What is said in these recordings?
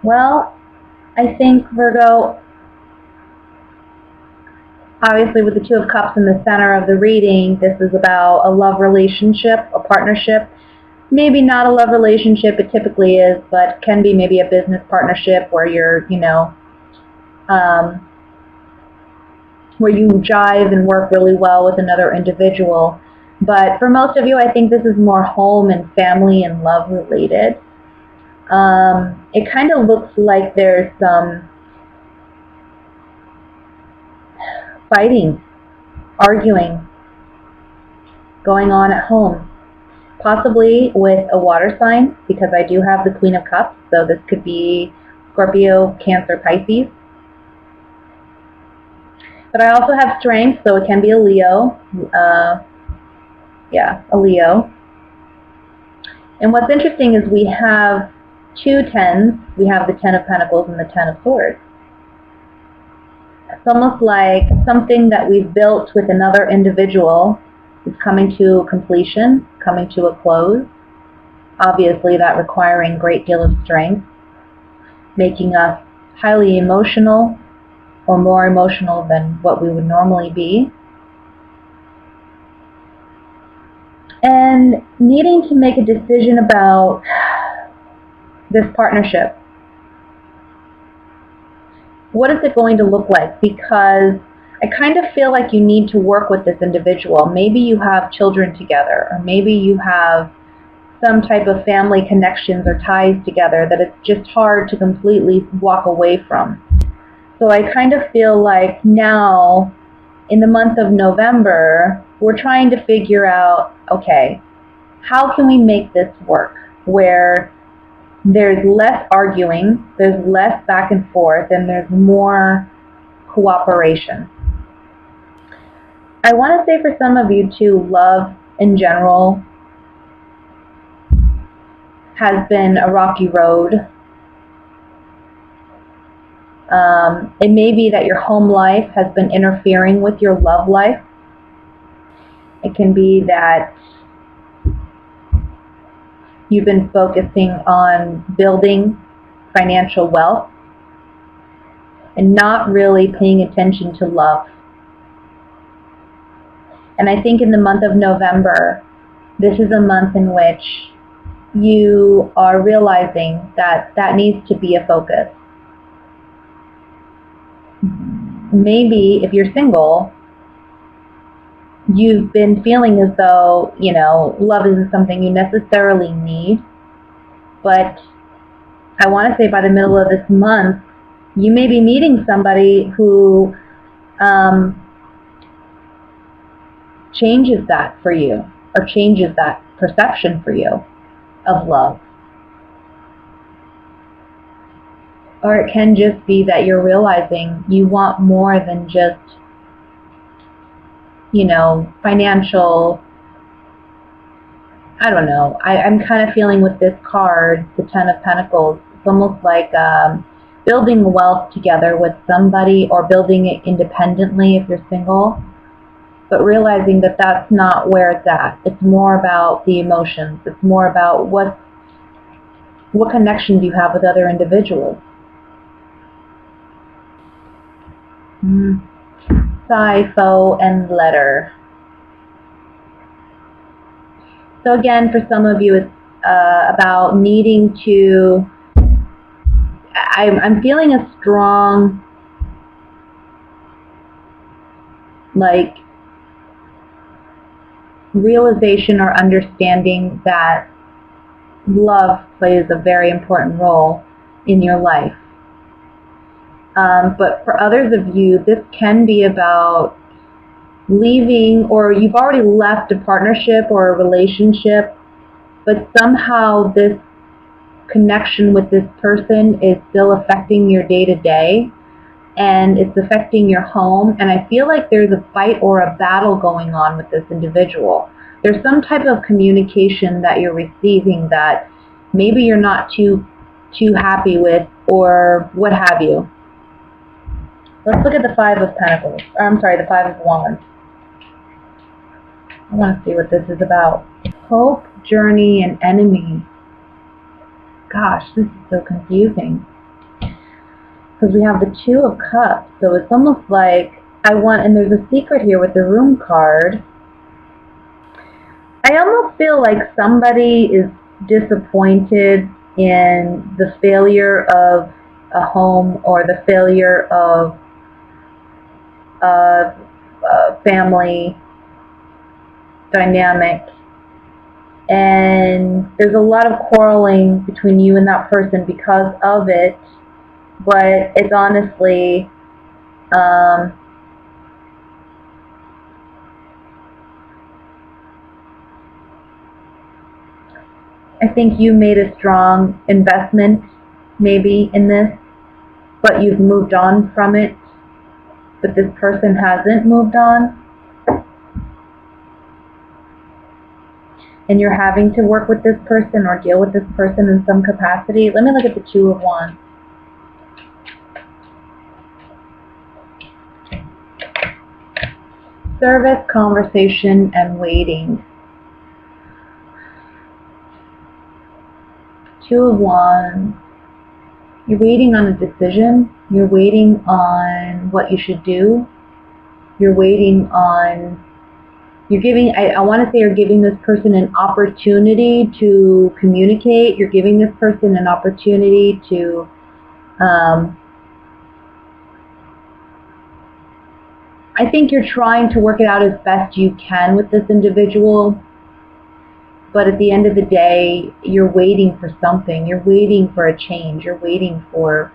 Well, I think, Virgo, obviously with the Two of Cups in the center of the reading, this is about a love relationship, a partnership. Maybe not a love relationship, it typically is, but can be maybe a business partnership where you're, where you jive and work really well with another individual. But for most of you, I think this is more home and family and love related. It kind of looks like there's some fighting, arguing going on at home. Possibly with a water sign, because I do have the Queen of Cups, so this could be Scorpio, Cancer, Pisces. But I also have strength, so it can be a Leo. A Leo. And what's interesting is we have two tens. We have the Ten of Pentacles and the Ten of Swords. It's almost like something that we've built with another individual is coming to completion, coming to a close. Obviously, that requiring a great deal of strength, making us highly emotional or more emotional than what we would normally be. And needing to make a decision about this partnership. What is it going to look like? Because I kind of feel like you need to work with this individual. Maybe you have children together, or maybe you have some type of family connections or ties together that it's just hard to completely walk away from. So I kind of feel like now, in the month of November, we're trying to figure out, okay, how can we make this work where there's less arguing, there's less back and forth, and there's more cooperation. I want to say for some of you too, love in general has been a rocky road. It may be that your home life has been interfering with your love life. It can be that you've been focusing on building financial wealth and not really paying attention to love. And I think in the month of November, this is a month in which you are realizing that that needs to be a focus. Maybe if you're single, you've been feeling as though, love isn't something you necessarily need. But I want to say by the middle of this month, you may be meeting somebody who changes that for you, or changes that perception for you of love. Or it can just be that you're realizing you want more than just, financial, I don't know. I'm kind of feeling with this card, the Ten of Pentacles, it's almost like building wealth together with somebody, or building it independently if you're single, but realizing that that's not where it's at. It's more about the emotions. It's more about what connections you have with other individuals. Foe, and letter. So again, for some of you, it's about needing to, I'm feeling a strong, realization or understanding that love plays a very important role in your life. But for others of you, this can be about leaving, or you've already left a partnership or a relationship, but somehow this connection with this person is still affecting your day-to-day, and it's affecting your home. And I feel like there's a fight or a battle going on with this individual. There's some type of communication that you're receiving that maybe you're not too happy with, or what have you. Let's look at the Five of Pentacles. The Five of Wands. I want to see what this is about. Hope, journey, and enemy. Gosh, this is so confusing. because we have the Two of Cups. So it's almost like and there's a secret here with the Room card. I almost feel like somebody is disappointed in the failure of a home or the failure of a family dynamic. And there's a lot of quarreling between you and that person because of it, but it's honestly I think you made a strong investment maybe in this, but you've moved on from it, but this person hasn't moved on. And you're having to work with this person or deal with this person in some capacity. Let me look at the Two of Wands. Service, conversation, and waiting. Two of Wands. You're waiting on a decision. You're waiting on what you should do. You're waiting on, I want to say you're giving this person an opportunity to communicate. You're giving this person an opportunity to I think you're trying to work it out as best you can with this individual. But at the end of the day, you're waiting for something. You're waiting for a change. You're waiting for,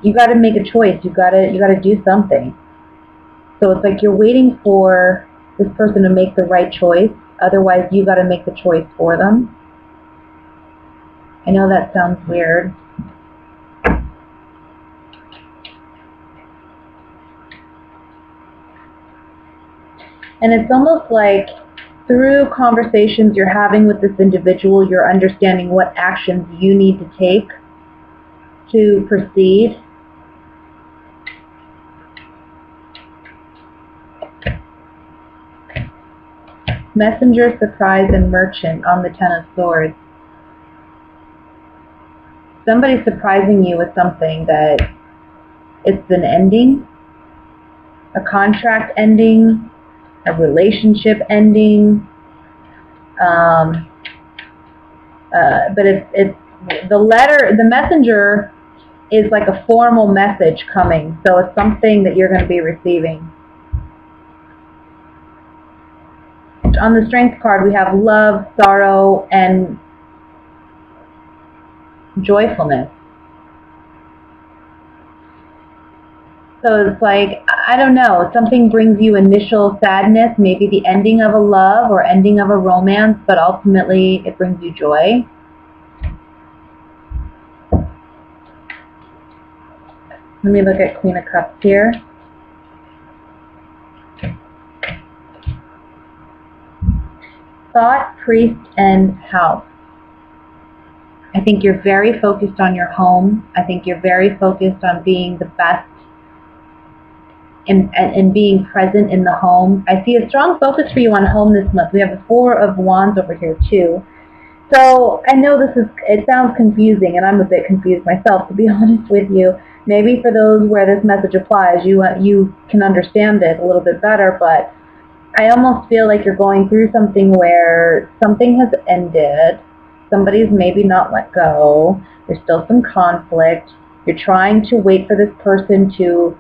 you got to make a choice. You got to do something. So it's like you're waiting for this person to make the right choice. Otherwise, you got to make the choice for them. I know that sounds weird. And it's almost like through conversations you're having with this individual, you're understanding what actions you need to take to proceed. Messenger, surprise, and merchant on the Ten of Swords. Somebody's surprising you with something that it's an ending, a contract ending, a relationship ending, but it's the messenger is like a formal message coming, so it's something that you're going to be receiving. On the Strength card, we have love, sorrow, and joyfulness. So it's like, I don't know, something brings you initial sadness, maybe the ending of a love or ending of a romance, but ultimately it brings you joy. Let me look at Queen of Cups here. Thought, priest, and house. I think you're very focused on your home. I think you're very focused on being the best and being present in the home. I see a strong focus for you on home this month. We have the Four of Wands over here too. So I know it sounds confusing, and I'm a bit confused myself, to be honest with you. Maybe for those where this message applies, you can understand it a little bit better, but I almost feel like you're going through something where something has ended. Somebody's maybe not let go. There's still some conflict. You're trying to wait for this person to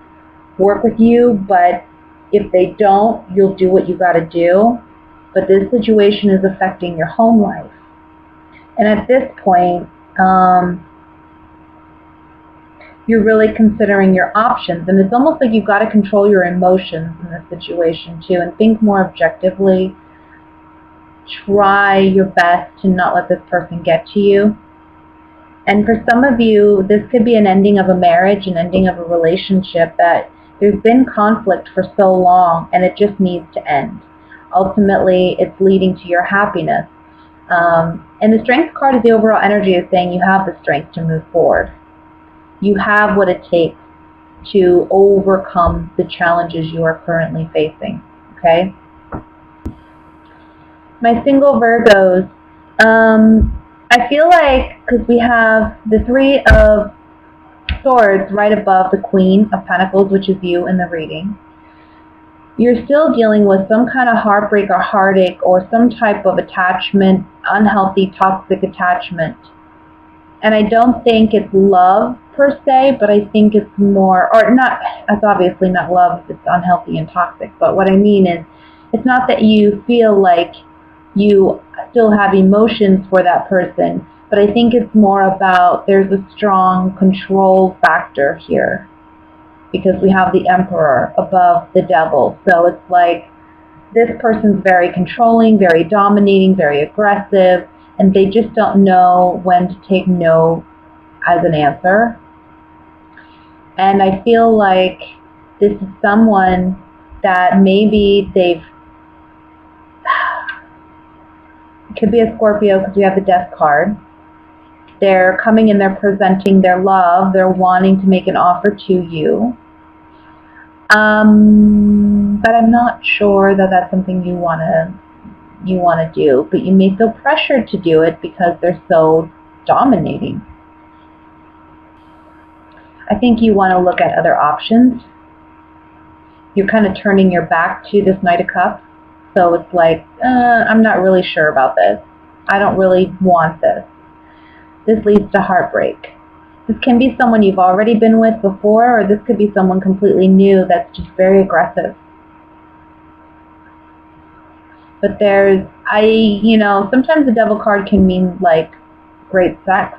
work with you, but if they don't, you'll do what you got to do. But this situation is affecting your home life. And at this point, you're really considering your options. And it's almost like you've got to control your emotions in this situation too and think more objectively. Try your best to not let this person get to you. And for some of you, this could be an ending of a marriage, an ending of a relationship that there's been conflict for so long and it just needs to end. Ultimately, it's leading to your happiness. And the Strength card is the overall energy is saying you have the strength to move forward. You have what it takes to overcome the challenges you are currently facing. Okay? My single Virgos, I feel like, because we have the Three of Swords right above the Queen of Pentacles, which is you in the reading. You're still dealing with some kind of heartbreak or heartache or some type of attachment, unhealthy, toxic attachment. And I don't think it's love per se, but I think it's more, or not, it's obviously not love if it's unhealthy and toxic, but what I mean is, it's not that you feel like you still have emotions for that person, but I think it's more about there's a strong control factor here because we have the Emperor above the Devil. So it's like this person's very controlling, very dominating, very aggressive, and they just don't know when to take no as an answer. And I feel like this is someone that maybe it could be a Scorpio because we have the Death card. They're coming and they're presenting their love. They're wanting to make an offer to you. But I'm not sure that that's something you want to do. But you may feel pressured to do it because they're so dominating. I think you want to look at other options. You're kind of turning your back to this Knight of Cups. So it's like, I'm not really sure about this. I don't really want this. This leads to heartbreak. This can be someone you've already been with before, or this could be someone completely new that's just very aggressive. But sometimes the Devil card can mean like great sex.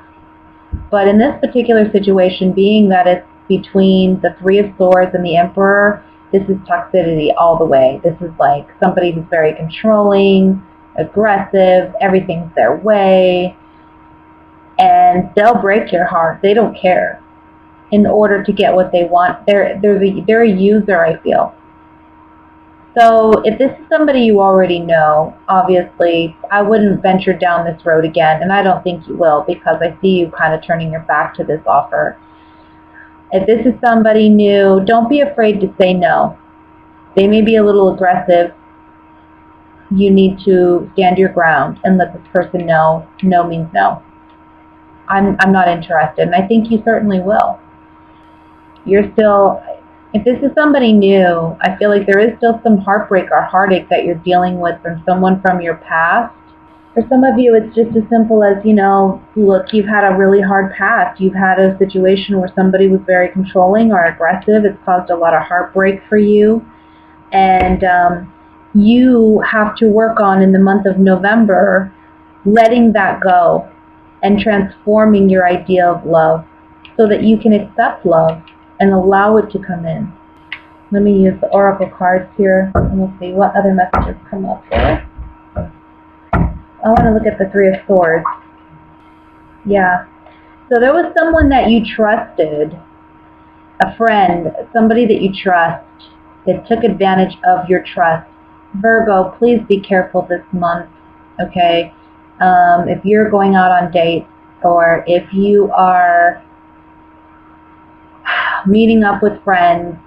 But in this particular situation, being that it's between the Three of Swords and the Emperor, this is toxicity all the way. This is like somebody who's very controlling, aggressive, everything's their way. And they'll break your heart. They don't care. In order to get what they want, they're a user, I feel. So if this is somebody you already know, obviously, I wouldn't venture down this road again, and I don't think you will because I see you kind of turning your back to this offer. If this is somebody new, don't be afraid to say no. They may be a little aggressive. You need to stand your ground and let this person know no means no. I'm not interested, and I think you certainly will. If this is somebody new, I feel like there is still some heartbreak or heartache that you're dealing with from someone from your past. For some of you, it's just as simple as, look, you've had a really hard past. You've had a situation where somebody was very controlling or aggressive. It's caused a lot of heartbreak for you. And you have to work on, in the month of November, letting that go and transforming your idea of love so that you can accept love and allow it to come in. Let me use the Oracle cards here, and we'll see what other messages come up here. I want to look at the Three of Swords. Yeah. So there was someone that you trusted, a friend, somebody that you trust, that took advantage of your trust. Virgo, please be careful this month, okay? If you're going out on dates, or if you are meeting up with friends,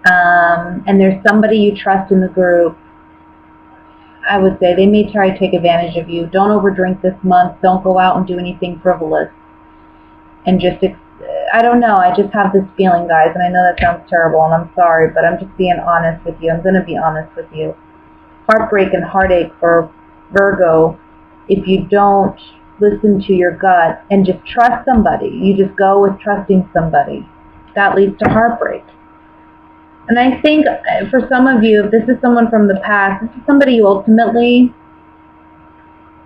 and there's somebody you trust in the group, I would say they may try to take advantage of you. Don't overdrink this month. Don't go out and do anything frivolous. And I don't know, I just have this feeling, guys, and I know that sounds terrible, and I'm sorry, but I'm just being honest with you. I'm going to be honest with you. Heartbreak and heartache for Virgo if you don't listen to your gut and just trust somebody. You just go with trusting somebody. That leads to heartbreak. And I think for some of you, if this is someone from the past, this is somebody you ultimately,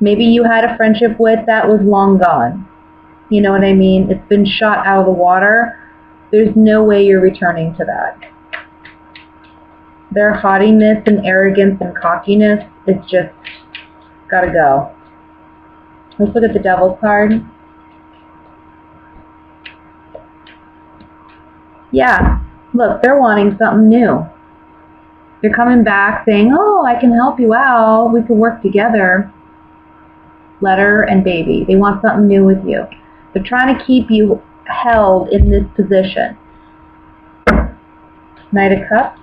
maybe you had a friendship with that was long gone. You know what I mean? It's been shot out of the water. There's no way you're returning to that. Their haughtiness and arrogance and cockiness is just gotta go. Let's look at the Devil's card. Yeah, look, they're wanting something new. They're coming back saying, oh, I can help you out. We can work together. Letter and baby. They want something new with you. They're trying to keep you held in this position. Knight of Cups.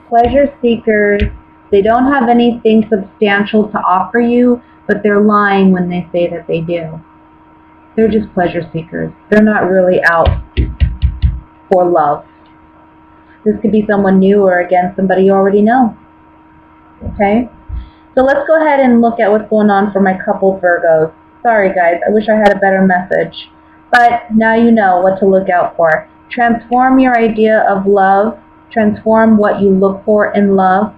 Pleasure seekers. They don't have anything substantial to offer you, but they're lying when they say that they do. They're just pleasure seekers. They're not really out for love. This could be someone new or, again, somebody you already know. Okay? So let's go ahead and look at what's going on for my couple Virgos. Sorry, guys. I wish I had a better message. But now you know what to look out for. Transform your idea of love. Transform what you look for in love.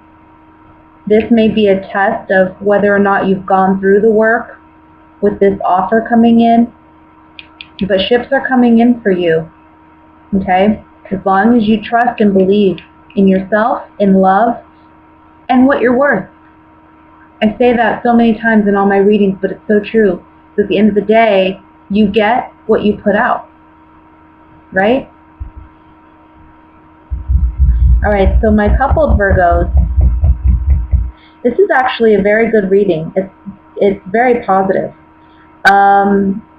This may be a test of whether or not you've gone through the work with this offer coming in. But ships are coming in for you. Okay? As long as you trust and believe in yourself, in love, and what you're worth. I say that so many times in all my readings, but it's so true. So at the end of the day, you get what you put out. Right? Alright, so my coupled Virgos, this is actually a very good reading. It's very positive.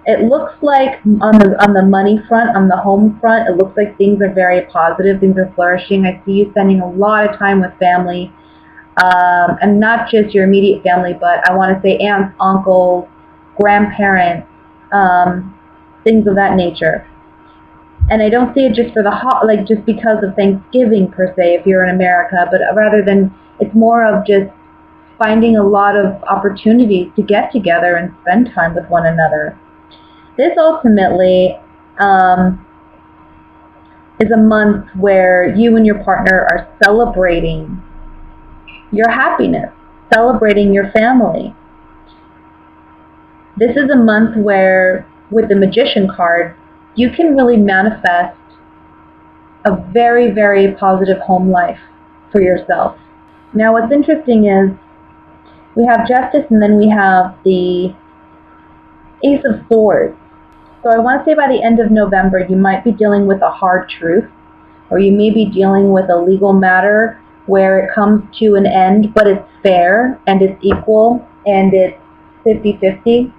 It looks like on the money front, on the home front, it looks like things are very positive, things are flourishing. I see you spending a lot of time with family, and not just your immediate family, but I want to say aunts, uncles, grandparents, things of that nature. And I don't see it just for just because of Thanksgiving per se, if you're in America, but rather than it's more of just finding a lot of opportunities to get together and spend time with one another. This ultimately is a month where you and your partner are celebrating your happiness, celebrating your family. This is a month where, with the Magician card, you can really manifest a very, very positive home life for yourself. Now, what's interesting is we have Justice and then we have the Ace of Swords. So I want to say by the end of November, you might be dealing with a hard truth, or you may be dealing with a legal matter where it comes to an end, but it's fair and it's equal and it's 50-50.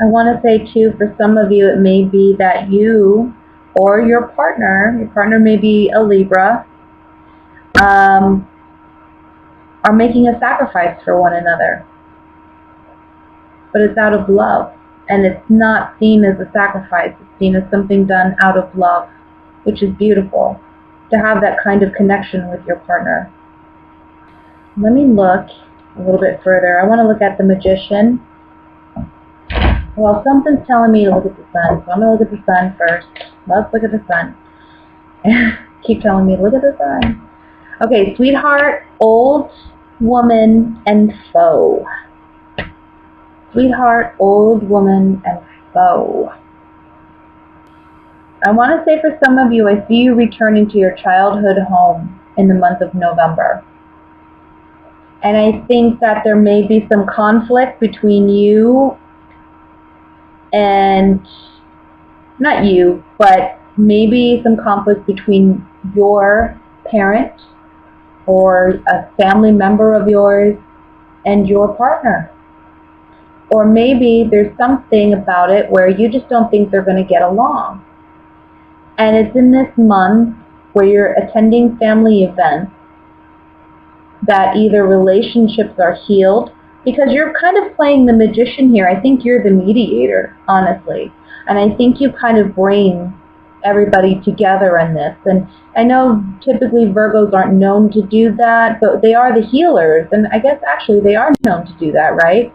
I want to say too, for some of you, it may be that you or your partner may be a Libra, are making a sacrifice for one another. But it's out of love. And it's not seen as a sacrifice. It's seen as something done out of love, which is beautiful, to have that kind of connection with your partner. Let me look a little bit further. I want to look at the Magician. Well, something's telling me to look at the Sun, so I'm going to look at the Sun first. Let's look at the Sun. Keep telling me to look at the Sun. Okay, sweetheart, old woman, and foe. Sweetheart, old woman, and foe. I want to say for some of you, I see you returning to your childhood home in the month of November. And I think that there may be some conflict between you and, not you, but maybe some conflict between your parent or a family member of yours and your partner. Or maybe there's something about it where you just don't think they're going to get along. And it's in this month where you're attending family events that either relationships are healed, because you're kind of playing the magician here. I think you're the mediator, honestly. And I think you kind of bring everybody together in this. And I know typically Virgos aren't known to do that, but they are the healers. And I guess actually they are known to do that, right?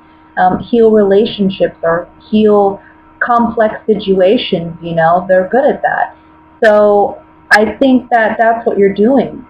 Heal relationships or heal complex situations, you know, they're good at that. So I think that that's what you're doing.